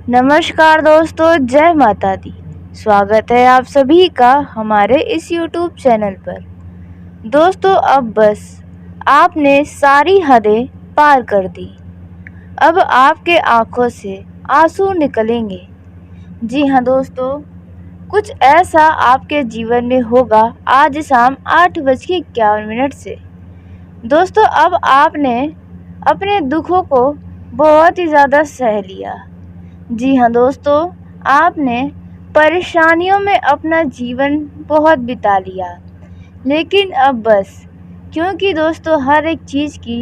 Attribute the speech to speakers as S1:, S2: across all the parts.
S1: नमस्कार दोस्तों, जय माता दी। स्वागत है आप सभी का हमारे इस YouTube चैनल पर। दोस्तों, अब बस आपने सारी हदें पार कर दी। अब आपके आंखों से आंसू निकलेंगे। जी हाँ दोस्तों, कुछ ऐसा आपके जीवन में होगा आज शाम 8:51 से। दोस्तों, अब आपने अपने दुखों को बहुत ही ज़्यादा सह लिया। जी हाँ दोस्तों, आपने परेशानियों में अपना जीवन बहुत बिता लिया। लेकिन अब बस, क्योंकि दोस्तों हर एक चीज़ की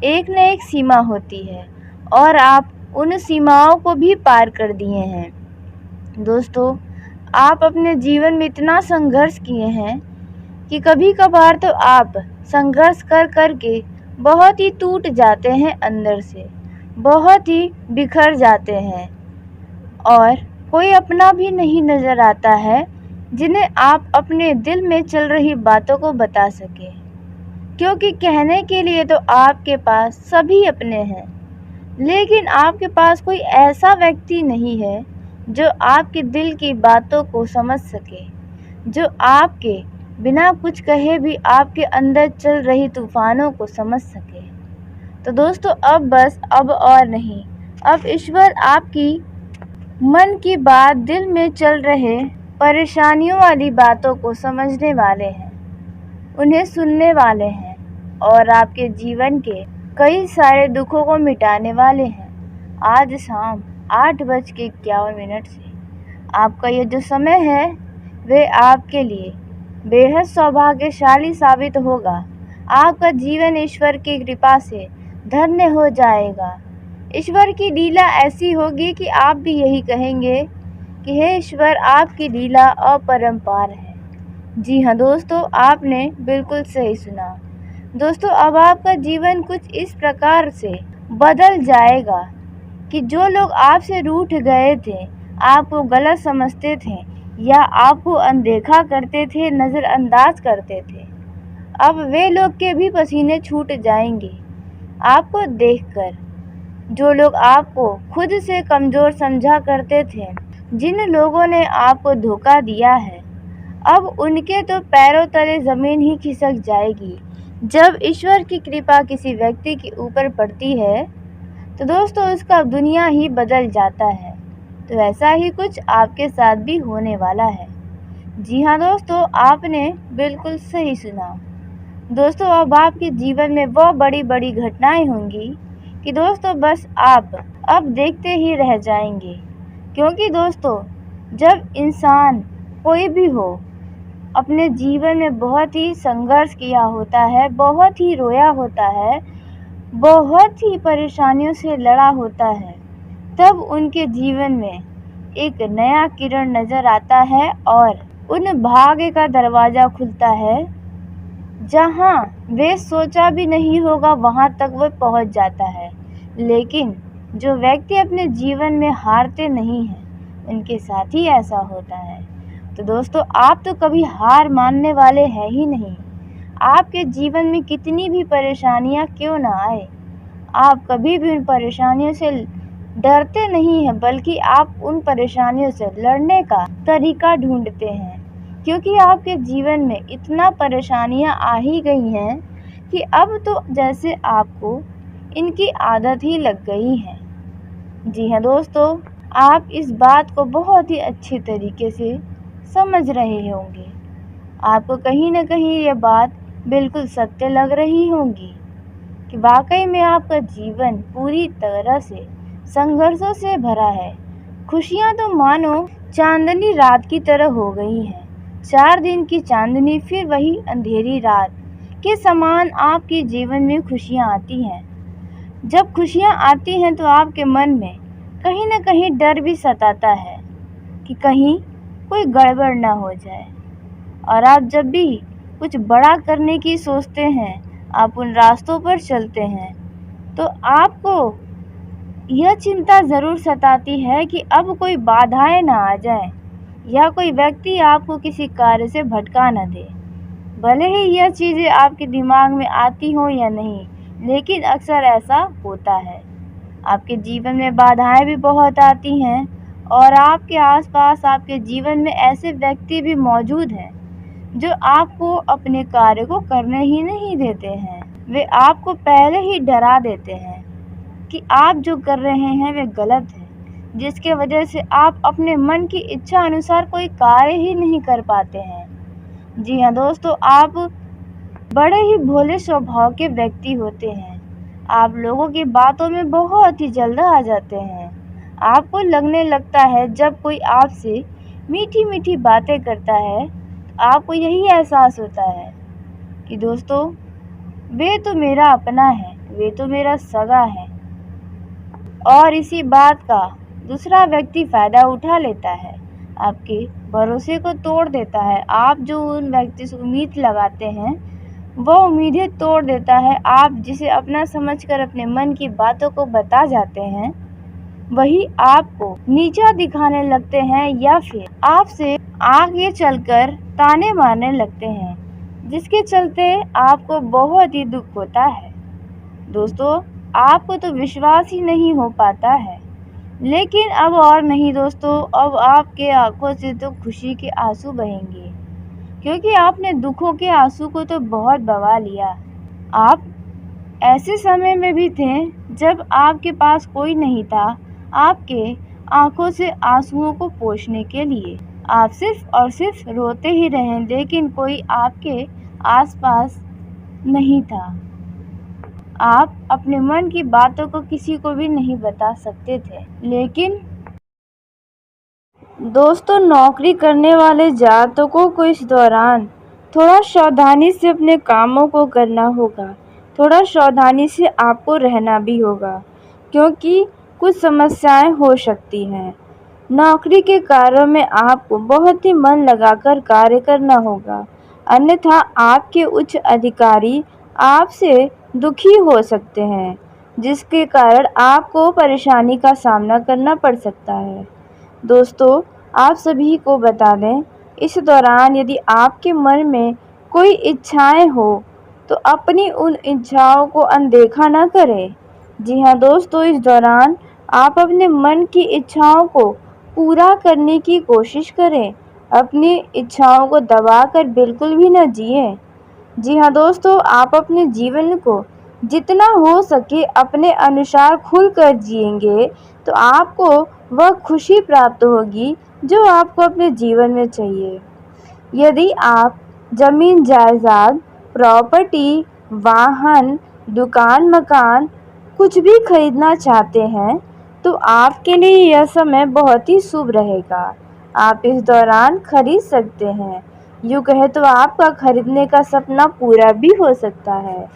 S1: एक न एक सीमा होती है और आप उन सीमाओं को भी पार कर दिए हैं। दोस्तों, आप अपने जीवन में इतना संघर्ष किए हैं कि कभी कभार तो आप संघर्ष कर कर के बहुत ही टूट जाते हैं, अंदर से बहुत ही बिखर जाते हैं और कोई अपना भी नहीं नज़र आता है जिन्हें आप अपने दिल में चल रही बातों को बता सकें, क्योंकि कहने के लिए तो आपके पास सभी अपने हैं, लेकिन आपके पास कोई ऐसा व्यक्ति नहीं है जो आपके दिल की बातों को समझ सके, जो आपके बिना कुछ कहे भी आपके अंदर चल रही तूफानों को समझ सके। तो दोस्तों, अब बस अब और नहीं, अब ईश्वर आपकी मन की बात, दिल में चल रहे परेशानियों वाली बातों को समझने वाले हैं, उन्हें सुनने वाले हैं और आपके जीवन के कई सारे दुखों को मिटाने वाले हैं। आज शाम 8:51 से आपका ये जो समय है वे आपके लिए बेहद सौभाग्यशाली साबित होगा। आपका जीवन ईश्वर की कृपा से धन्य हो जाएगा। ईश्वर की लीला ऐसी होगी कि आप भी यही कहेंगे कि हे ईश्वर, आपकी लीला अपरंपार है। जी हाँ दोस्तों, आपने बिल्कुल सही सुना। दोस्तों, अब आपका जीवन कुछ इस प्रकार से बदल जाएगा कि जो लोग आपसे रूठ गए थे, आपको गलत समझते थे या आपको अनदेखा करते थे, नज़रअंदाज करते थे, अब वे लोग के भी पसीने छूट जाएंगे आपको देखकर। जो लोग आपको खुद से कमज़ोर समझा करते थे, जिन लोगों ने आपको धोखा दिया है, अब उनके तो पैरों तले ज़मीन ही खिसक जाएगी। जब ईश्वर की कृपा किसी व्यक्ति के ऊपर पड़ती है तो दोस्तों उसका दुनिया ही बदल जाता है। तो ऐसा ही कुछ आपके साथ भी होने वाला है। जी हाँ दोस्तों, आपने बिल्कुल सही सुना। दोस्तों, अब आपके जीवन में वो बड़ी बड़ी घटनाएं होंगी कि दोस्तों बस आप अब देखते ही रह जाएंगे, क्योंकि दोस्तों जब इंसान कोई भी हो अपने जीवन में बहुत ही संघर्ष किया होता है, बहुत ही रोया होता है, बहुत ही परेशानियों से लड़ा होता है, तब उनके जीवन में एक नया किरण नज़र आता है और उन भाग्य का दरवाज़ा खुलता है जहाँ वे सोचा भी नहीं होगा वहाँ तक वो पहुँच जाता है। लेकिन जो व्यक्ति अपने जीवन में हारते नहीं हैं, उनके साथ ही ऐसा होता है। तो दोस्तों, आप तो कभी हार मानने वाले हैं ही नहीं। आपके जीवन में कितनी भी परेशानियाँ क्यों ना आए, आप कभी भी उन परेशानियों से डरते नहीं हैं, बल्कि आप उन परेशानियों से लड़ने का तरीका ढूंढते हैं, क्योंकि आपके जीवन में इतना परेशानियां आ ही गई हैं कि अब तो जैसे आपको इनकी आदत ही लग गई है। जी हाँ दोस्तों, आप इस बात को बहुत ही अच्छे तरीके से समझ रहे होंगे। आपको कहीं ना कहीं ये बात बिल्कुल सत्य लग रही होगी कि वाकई में आपका जीवन पूरी तरह से संघर्षों से भरा है। खुशियाँ तो मानो चांदनी रात की तरह हो गई हैं। 4 दिन की चांदनी फिर वही अंधेरी रात के समान आपके जीवन में खुशियाँ आती हैं। जब खुशियाँ आती हैं तो आपके मन में कहीं ना कहीं डर भी सताता है कि कहीं कोई गड़बड़ ना हो जाए। और आप जब भी कुछ बड़ा करने की सोचते हैं, आप उन रास्तों पर चलते हैं, तो आपको यह चिंता ज़रूर सताती है कि अब कोई बाधाएं ना आ जाए या कोई व्यक्ति आपको किसी कार्य से भटका न दे। भले ही यह चीज़ें आपके दिमाग में आती हों या नहीं, लेकिन अक्सर ऐसा होता है। आपके जीवन में बाधाएं भी बहुत आती हैं और आपके आसपास आपके जीवन में ऐसे व्यक्ति भी मौजूद हैं जो आपको अपने कार्य को करने ही नहीं देते हैं। वे आपको पहले ही डरा देते हैं कि आप जो कर रहे हैं वे गलत है, जिसके वजह से आप अपने मन की इच्छा अनुसार कोई कार्य ही नहीं कर पाते हैं। जी हाँ दोस्तों, आप बड़े ही भोले स्वभाव के व्यक्ति होते हैं। आप लोगों की बातों में बहुत ही जल्द आ जाते हैं। आपको लगने लगता है जब कोई आपसे मीठी मीठी बातें करता है तो आपको यही एहसास होता है कि दोस्तों वे तो मेरा अपना है, वे तो मेरा सगा है, और इसी बात का दूसरा व्यक्ति फ़ायदा उठा लेता है, आपके भरोसे को तोड़ देता है। आप जो उन व्यक्ति से उम्मीद लगाते हैं वो उम्मीदें तोड़ देता है। आप जिसे अपना समझकर अपने मन की बातों को बता जाते हैं वही आपको नीचा दिखाने लगते हैं या फिर आपसे आगे चलकर ताने मारने लगते हैं, जिसके चलते आपको बहुत ही दुख होता है। दोस्तों, आपको तो विश्वास ही नहीं हो पाता है, लेकिन अब और नहीं दोस्तों, अब आपके आंखों से तो खुशी के आंसू बहेंगे, क्योंकि आपने दुखों के आंसू को तो बहुत बहा लिया। आप ऐसे समय में भी थे जब आपके पास कोई नहीं था आपके आंखों से आंसुओं को पोंछने के लिए। आप सिर्फ और सिर्फ रोते ही रहे, लेकिन कोई आपके आसपास नहीं था। आप अपने मन की बातों को किसी को भी नहीं बता सकते थे। लेकिन दोस्तों, नौकरी करने वाले जातकों को इस दौरान थोड़ा सावधानी से अपने कामों को करना होगा। थोड़ा सावधानी से आपको रहना भी होगा, क्योंकि कुछ समस्याएं हो सकती हैं। नौकरी के कार्यों में आपको बहुत ही मन लगाकर कार्य करना होगा, अन्यथा आपके उच्च अधिकारी आपसे दुखी हो सकते हैं, जिसके कारण आपको परेशानी का सामना करना पड़ सकता है। दोस्तों, आप सभी को बता दें, इस दौरान यदि आपके मन में कोई इच्छाएं हो तो अपनी उन इच्छाओं को अनदेखा ना करें। जी हाँ दोस्तों, इस दौरान आप अपने मन की इच्छाओं को पूरा करने की कोशिश करें। अपनी इच्छाओं को दबाकर बिल्कुल भी ना जिएं। जी हाँ दोस्तों, आप अपने जीवन को जितना हो सके अपने अनुसार खुलकर जिएंगे तो आपको वह खुशी प्राप्त होगी जो आपको अपने जीवन में चाहिए। यदि आप ज़मीन जायदाद, प्रॉपर्टी, वाहन, दुकान, मकान कुछ भी खरीदना चाहते हैं तो आपके लिए यह समय बहुत ही शुभ रहेगा। आप इस दौरान खरीद सकते हैं। यूँ कहे तो आपका खरीदने का सपना पूरा भी हो सकता है।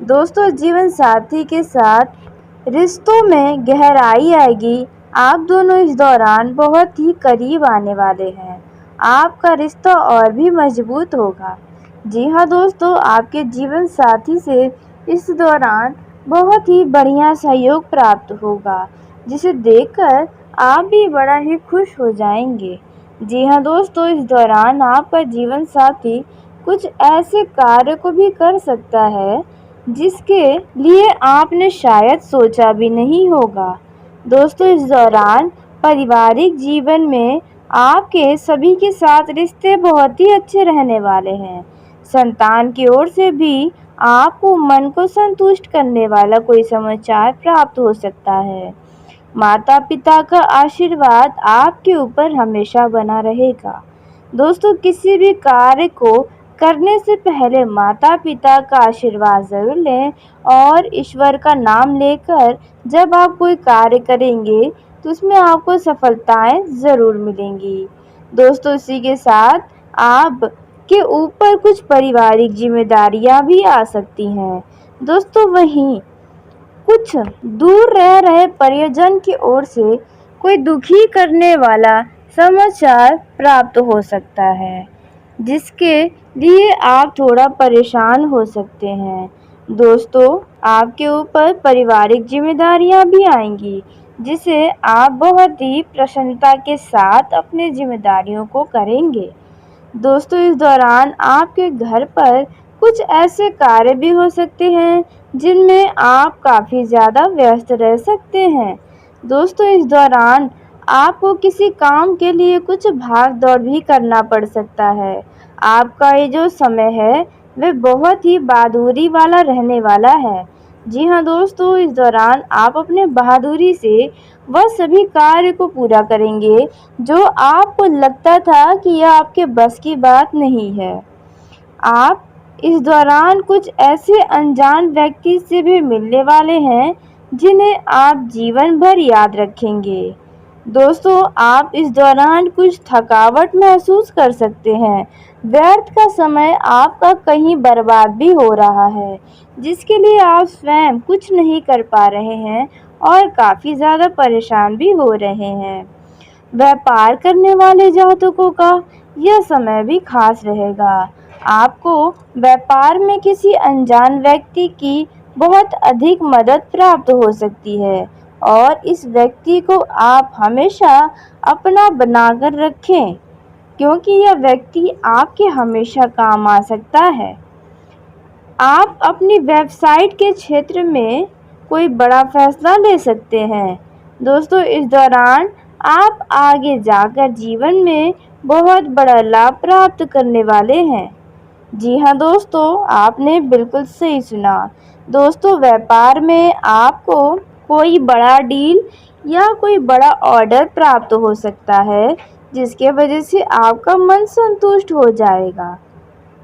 S1: दोस्तों, जीवन साथी के साथ रिश्तों में गहराई आएगी। आप दोनों इस दौरान बहुत ही करीब आने वाले हैं। आपका रिश्ता और भी मजबूत होगा। जी हाँ दोस्तों, आपके जीवन साथी से इस दौरान बहुत ही बढ़िया सहयोग प्राप्त होगा, जिसे देखकर आप भी बड़ा ही खुश हो जाएंगे। जी हाँ दोस्तों, इस दौरान आपका जीवन साथी कुछ ऐसे कार्य को भी कर सकता है जिसके लिए आपने शायद सोचा भी नहीं होगा। दोस्तों, इस दौरान पारिवारिक जीवन में आपके सभी के साथ रिश्ते बहुत ही अच्छे रहने वाले हैं। संतान की ओर से भी आपको मन को संतुष्ट करने वाला कोई समाचार प्राप्त हो सकता है। माता पिता का आशीर्वाद आपके ऊपर हमेशा बना रहेगा। दोस्तों, किसी भी कार्य को करने से पहले माता पिता का आशीर्वाद ज़रूर लें और ईश्वर का नाम लेकर जब आप कोई कार्य करेंगे तो उसमें आपको सफलताएं ज़रूर मिलेंगी। दोस्तों, इसी के साथ आप के ऊपर कुछ पारिवारिक जिम्मेदारियां भी आ सकती हैं। दोस्तों, वहीं कुछ दूर रह रहे परिजन की ओर से कोई दुखी करने वाला समाचार प्राप्त हो सकता है, जिसके लिए आप थोड़ा परेशान हो सकते हैं। दोस्तों, आपके ऊपर पारिवारिक जिम्मेदारियां भी आएंगी, जिसे आप बहुत ही प्रसन्नता के साथ अपनी जिम्मेदारियों को करेंगे। दोस्तों, इस दौरान आपके घर पर कुछ ऐसे कार्य भी हो सकते हैं जिनमें आप काफ़ी ज़्यादा व्यस्त रह सकते हैं। दोस्तों, इस दौरान आपको किसी काम के लिए कुछ भाग-दौड़ भी करना पड़ सकता है। आपका ये जो समय है, वह बहुत ही बहादुरी वाला रहने वाला है। जी हाँ दोस्तों, इस दौरान आप अपने बहादुरी से वह सभी कार्य को पूरा करेंगे, जो आपको लगता था कि यह आपके बस की बात नहीं है। आप इस दौरान कुछ ऐसे अनजान व्यक्ति से भी मिलने वाले हैं, जिन्हें आप जीवन भर याद रखेंगे। दोस्तों, आप इस दौरान कुछ थकावट महसूस कर सकते हैं। व्यर्थ का समय आपका कहीं बर्बाद भी हो रहा है, जिसके लिए आप स्वयं कुछ नहीं कर पा रहे हैं और काफ़ी ज़्यादा परेशान भी हो रहे हैं। व्यापार करने वाले जातकों का यह समय भी खास रहेगा। आपको व्यापार में किसी अनजान व्यक्ति की बहुत अधिक मदद प्राप्त हो सकती है और इस व्यक्ति को आप हमेशा अपना बनाकर रखें, क्योंकि यह व्यक्ति आपके हमेशा काम आ सकता है। आप अपनी वेबसाइट के क्षेत्र में कोई बड़ा फैसला ले सकते हैं। दोस्तों, इस दौरान आप आगे जाकर जीवन में बहुत बड़ा लाभ प्राप्त करने वाले हैं। जी हाँ दोस्तों, आपने बिल्कुल सही सुना। दोस्तों, व्यापार में आपको कोई बड़ा डील या कोई बड़ा ऑर्डर प्राप्त हो सकता है, जिसके वजह से आपका मन संतुष्ट हो जाएगा।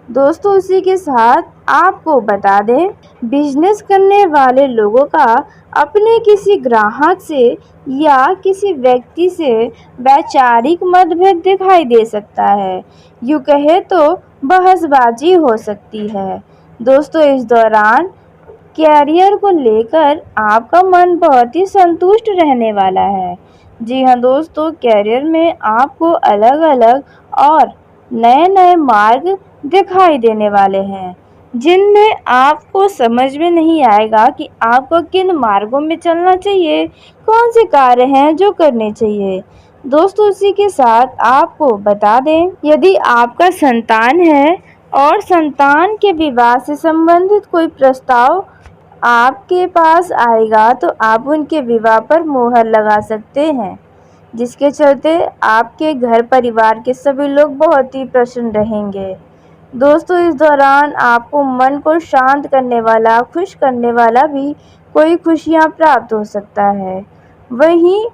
S1: दोस्तों, उसी के साथ आपको बता दें, बिजनेस करने वाले लोगों का अपने किसी ग्राहक से या किसी व्यक्ति से वैचारिक मतभेद दिखाई दे सकता है। यूँ कहे तो बहसबाजी हो सकती है। दोस्तों, इस दौरान कैरियर को लेकर आपका मन बहुत ही संतुष्ट रहने वाला है। जी हाँ दोस्तों, कैरियर में आपको अलग-अलग और नए-नए मार्ग दिखाई देने वाले हैं, जिनमें आपको समझ में नहीं आएगा कि आपको किन मार्गों में चलना चाहिए, कौन से कार्य हैं जो करने चाहिए। दोस्तों, उसी के साथ आपको बता दें, यदि आपका संतान है और संतान के विवाह से संबंधित कोई प्रस्ताव आपके पास आएगा, तो आप उनके विवाह पर मोहर लगा सकते हैं, जिसके चलते आपके घर परिवार के सभी लोग बहुत ही प्रसन्न रहेंगे। दोस्तों, इस दौरान आपको मन को शांत करने वाला, खुश करने वाला भी कोई खुशियाँ प्राप्त हो सकता है। वहीं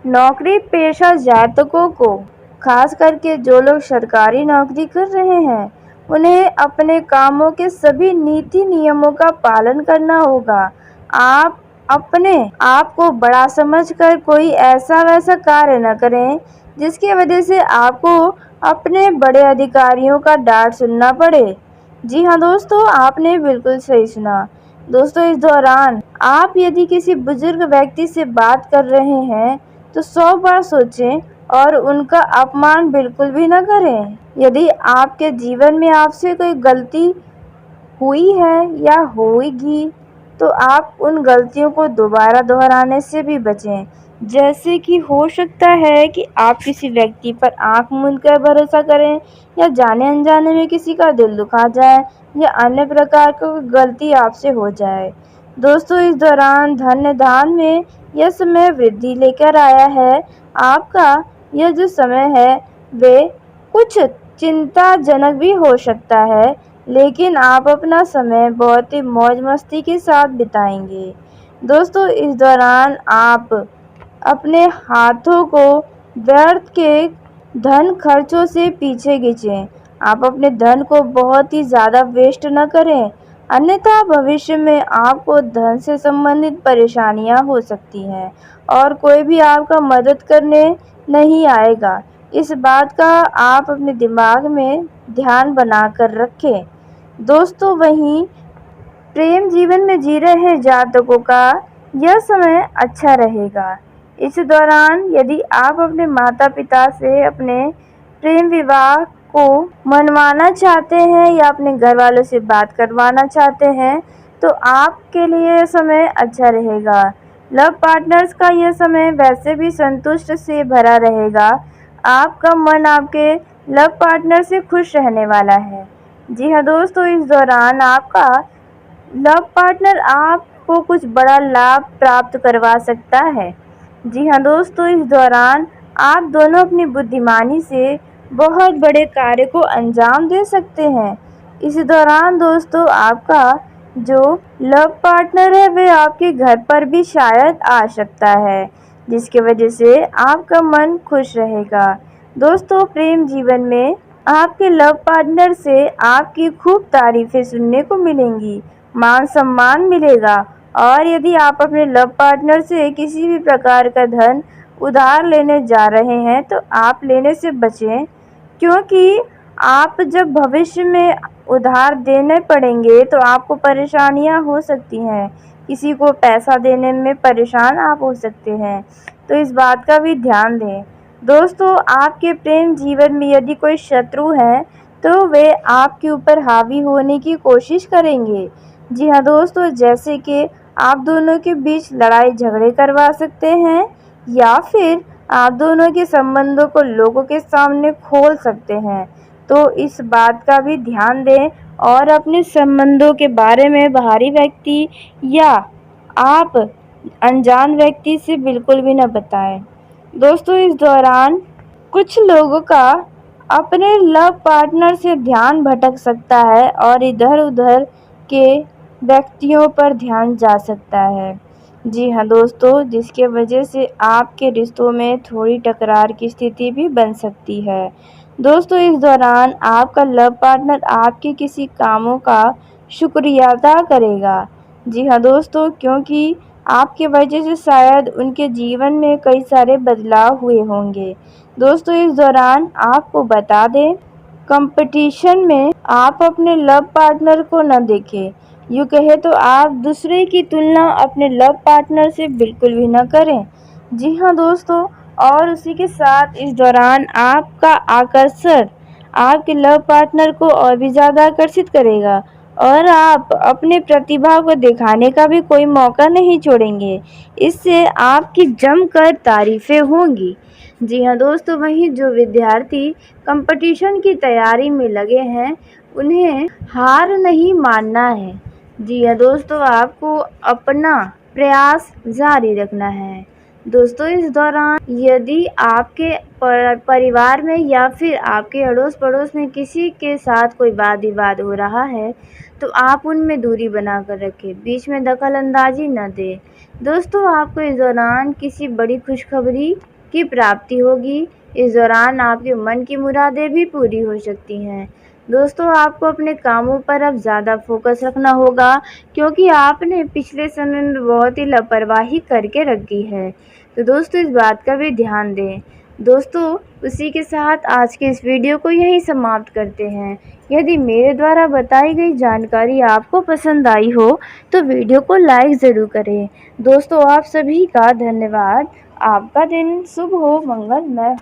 S1: नौकरी पेशा जातकों को, खास करके जो लोग सरकारी नौकरी कर रहे हैं, उन्हें अपने कामों के सभी नीति नियमों का पालन करना होगा। आप अपने आप को बड़ा समझकर कोई ऐसा वैसा कार्य न करें, जिसकी वजह से आपको अपने बड़े अधिकारियों का डांट सुनना पड़े। जी हाँ दोस्तों, आपने बिल्कुल सही सुना। दोस्तों, इस दौरान आप यदि किसी बुजुर्ग व्यक्ति से बात कर रहे हैं, तो 100 बार सोचें और उनका अपमान बिल्कुल भी न करें। यदि आपके जीवन में आपसे कोई गलती हुई है या होगी, तो आप उन गलतियों को दोबारा दोहराने से भी बचें। जैसे कि हो सकता है कि आप किसी व्यक्ति पर आँख मूंद कर भरोसा करें, या जाने अनजाने में किसी का दिल दुखा जाए, या अन्य प्रकार की गलती आपसे हो जाए। दोस्तों, इस दौरान धन में यह समय वृद्धि लेकर आया है। आपका यह जो समय है, वे कुछ चिंताजनक भी हो सकता है, लेकिन आप अपना समय बहुत ही मौज मस्ती के साथ बिताएंगे। दोस्तों, इस दौरान आप अपने हाथों को व्यर्थ के धन खर्चों से पीछे खींचें। आप अपने धन को बहुत ही ज़्यादा वेस्ट न करें, अन्यथा भविष्य में आपको धन से संबंधित परेशानियां हो सकती हैं और कोई भी आपका मदद करने नहीं आएगा। इस बात का आप अपने दिमाग में ध्यान बनाकर रखें। दोस्तों, वहीं प्रेम जीवन में जी रहे जातकों का यह समय अच्छा रहेगा। इस दौरान यदि आप अपने माता पिता से अपने प्रेम विवाह को मनवाना चाहते हैं या अपने घर वालों से बात करवाना चाहते हैं, तो आपके लिए यह समय अच्छा रहेगा। लव पार्टनर्स का यह समय वैसे भी संतुष्ट से भरा रहेगा। आपका मन आपके लव पार्टनर से खुश रहने वाला है। जी हाँ दोस्तों, इस दौरान आपका लव पार्टनर आपको कुछ बड़ा लाभ प्राप्त करवा सकता है। जी हाँ दोस्तों, इस दौरान आप दोनों अपनी बुद्धिमानी से बहुत बड़े कार्य को अंजाम दे सकते हैं। इस दौरान दोस्तों आपका जो लव पार्टनर है वह आपके घर पर भी शायद आ सकता है, जिसकी वजह से आपका मन खुश रहेगा। दोस्तों, प्रेम जीवन में आपके लव पार्टनर से आपकी खूब तारीफें सुनने को मिलेंगी, मान सम्मान मिलेगा। और यदि आप अपने लव पार्टनर से किसी भी प्रकार का धन उधार लेने जा रहे हैं तो आप लेने से बचें, क्योंकि आप जब भविष्य में उधार देने पड़ेंगे तो आपको परेशानियां हो सकती हैं। किसी को पैसा देने में परेशान आप हो सकते हैं, तो इस बात का भी ध्यान दें। दोस्तों, आपके प्रेम जीवन में यदि कोई शत्रु है तो वे आपके ऊपर हावी होने की कोशिश करेंगे। जी हाँ दोस्तों, जैसे कि आप दोनों के बीच लड़ाई झगड़े करवा सकते हैं या फिर आप दोनों के संबंधों को लोगों के सामने खोल सकते हैं। तो इस बात का भी ध्यान दें और अपने संबंधों के बारे में बाहरी व्यक्ति या आप अनजान व्यक्ति से बिल्कुल भी न बताएं। दोस्तों, इस दौरान कुछ लोगों का अपने लव पार्टनर से ध्यान भटक सकता है और इधर-उधर के व्यक्तियों पर ध्यान जा सकता है। जी हाँ दोस्तों, जिसके वजह से आपके रिश्तों में थोड़ी टकरार की स्थिति भी बन सकती है। दोस्तों, इस दौरान आपका लव पार्टनर आपके किसी कामों का शुक्रिया अदा करेगा। जी हाँ दोस्तों, क्योंकि आपके वजह से शायद उनके जीवन में कई सारे बदलाव हुए होंगे। दोस्तों, इस दौरान आपको बता दें, कंपटीशन में आप अपने लव पार्टनर को न देखें। यूँ कहे तो आप दूसरे की तुलना अपने लव पार्टनर से बिल्कुल भी न करें। जी हाँ दोस्तों, और उसी के साथ इस दौरान आपका आकर्षण आपके लव पार्टनर को और भी ज़्यादा आकर्षित करेगा और आप अपने प्रतिभा को दिखाने का भी कोई मौका नहीं छोड़ेंगे। इससे आपकी जमकर तारीफ़ें होंगी। जी हाँ दोस्तों, वहीं जो विद्यार्थी कंपटीशन की तैयारी में लगे हैं, उन्हें हार नहीं मानना है। जी हाँ दोस्तों, आपको अपना प्रयास जारी रखना है। दोस्तों, इस दौरान यदि आपके परिवार में या फिर आपके अड़ोस पड़ोस में किसी के साथ कोई वाद विवाद हो रहा है तो आप उनमें दूरी बनाकर रखें, बीच में दखल अंदाजी न दें। दोस्तों, आपको इस दौरान किसी बड़ी खुशखबरी की प्राप्ति होगी। इस दौरान आपके मन की मुरादें भी पूरी हो सकती हैं। दोस्तों, आपको अपने कामों पर अब ज़्यादा फोकस रखना होगा, क्योंकि आपने पिछले समय में बहुत ही लापरवाही करके रखी है। तो दोस्तों, इस बात का भी ध्यान दें। दोस्तों, उसी के साथ आज के इस वीडियो को यहीं समाप्त करते हैं। यदि मेरे द्वारा बताई गई जानकारी आपको पसंद आई हो तो वीडियो को लाइक ज़रूर करें। दोस्तों, आप सभी का धन्यवाद। आपका दिन शुभ हो, मंगलमय।